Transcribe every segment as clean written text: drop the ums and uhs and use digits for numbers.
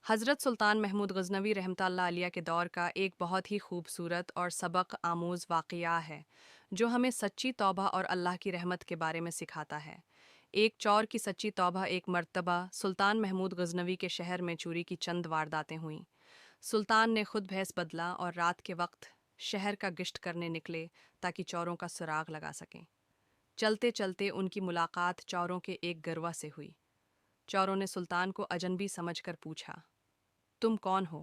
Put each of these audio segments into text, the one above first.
हज़रत सुल्तान महमूद गज़नवी रहमतुल्लाह अलैह के दौर का एक बहुत ही खूबसूरत और सबक आमूज़ वाक़या है जो हमें सच्ची तौबा और अल्लाह की रहमत के बारे में सिखाता है। एक चौर की सच्ची तौबा। एक मर्तबा सुल्तान महमूद गज़नवी के शहर में चोरी की चंद वारदातें हुईं। सुल्तान ने खुद भैंस बदला और रात के वक्त शहर का गिश्त करने निकले ताकि चोरों का सुराग लगा सकें। चलते चलते उनकी मुलाकात चोरों के एक गरवा से हुई। चोरों ने सुल्तान को अजनबी समझकर पूछा, तुम कौन हो?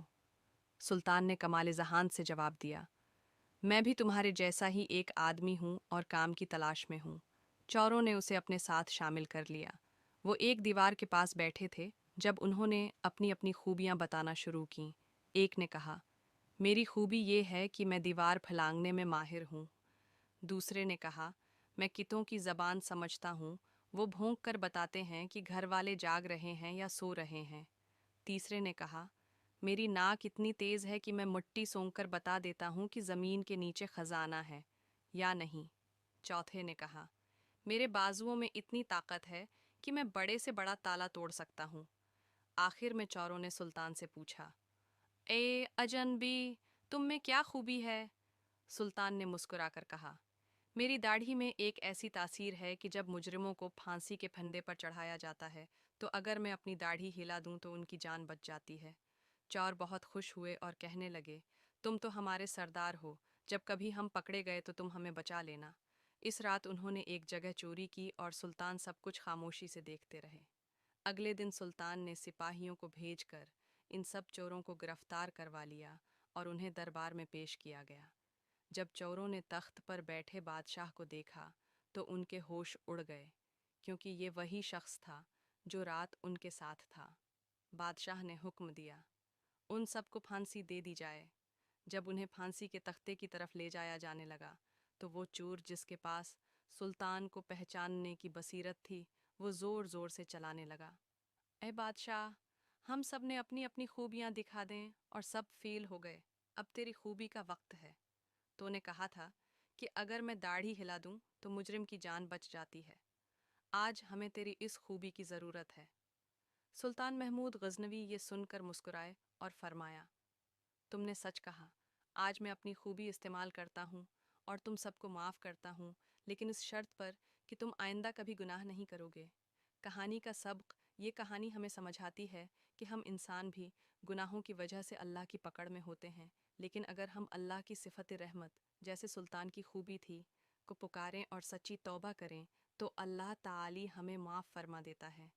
सुल्तान ने कमाल जहान से जवाब दिया, मैं भी तुम्हारे जैसा ही एक आदमी हूँ और काम की तलाश में हूँ। चोरों ने उसे अपने साथ शामिल कर लिया। वो एक दीवार के पास बैठे थे जब उन्होंने अपनी अपनी खूबियाँ बताना शुरू कीं। एक ने कहा, मेरी खूबी ये है कि मैं दीवार फलांगने में माहिर हूँ। दूसरे ने कहा, मैं कितों की ज़बान समझता हूँ, वो भौंक कर बताते हैं कि घर वाले जाग रहे हैं या सो रहे हैं। तीसरे ने कहा, मेरी नाक इतनी तेज़ है कि मैं मिट्टी सूंघ कर बता देता हूँ कि ज़मीन के नीचे ख़जाना है या नहीं। चौथे ने कहा, मेरे बाजुओं में इतनी ताकत है कि मैं बड़े से बड़ा ताला तोड़ सकता हूँ। आखिर में चौरों ने सुल्तान से पूछा, ए अजनबी, तुम में क्या खूबी है? सुल्तान ने मुस्कुराकर कहा, मेरी दाढ़ी में एक ऐसी तासीर है कि जब मुजरिमों को फांसी के फंदे पर चढ़ाया जाता है तो अगर मैं अपनी दाढ़ी हिला दूं तो उनकी जान बच जाती है। चौर बहुत खुश हुए और कहने लगे, तुम तो हमारे सरदार हो, जब कभी हम पकड़े गए तो तुम हमें बचा लेना। इस रात उन्होंने एक जगह चोरी की और सुल्तान सब कुछ खामोशी से देखते रहे। अगले दिन सुल्तान ने सिपाहियों को भेजकर इन सब चोरों को गिरफ्तार करवा लिया और उन्हें दरबार में पेश किया गया। जब चोरों ने तख्त पर बैठे बादशाह को देखा तो उनके होश उड़ गए, क्योंकि ये वही शख्स था जो रात उनके साथ था। बादशाह ने हुक्म दिया, उन सबको फांसी दे दी जाए। जब उन्हें फांसी के तख्ते की तरफ ले जाया जाने लगा तो वो चोर जिसके पास सुल्तान को पहचानने की बसीरत थी, वो ज़ोर ज़ोर से चलाने लगा, ए बादशाह, हम सब ने अपनी अपनी खूबियाँ दिखा दें और सब फेल हो गए। अब तेरी खूबी का वक्त है। तो ने कहा था कि अगर मैं दाढ़ी हिला दूं तो मुजरिम की जान बच जाती है। आज हमें तेरी इस खूबी की ज़रूरत है। सुल्तान महमूद गजनवी ये सुनकर मुस्कुराए और फरमाया, तुमने सच कहा। आज मैं अपनी खूबी इस्तेमाल करता हूँ और तुम सबको माफ़ करता हूँ, लेकिन इस शर्त पर कि तुम आइंदा कभी गुनाह नहीं करोगे। कहानी का सबक, ये कहानी हमें समझाती है कि हम इंसान भी गुनाहों की वजह से अल्लाह की पकड़ में होते हैं, लेकिन अगर हम अल्लाह की सिफत रहमत, जैसे सुल्तान की खूबी थी, को पुकारें और सच्ची तौबा करें तो अल्लाह ताली हमें माफ़ फरमा देता है।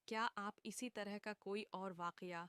क्या आप इसी तरह का कोई और वाक़या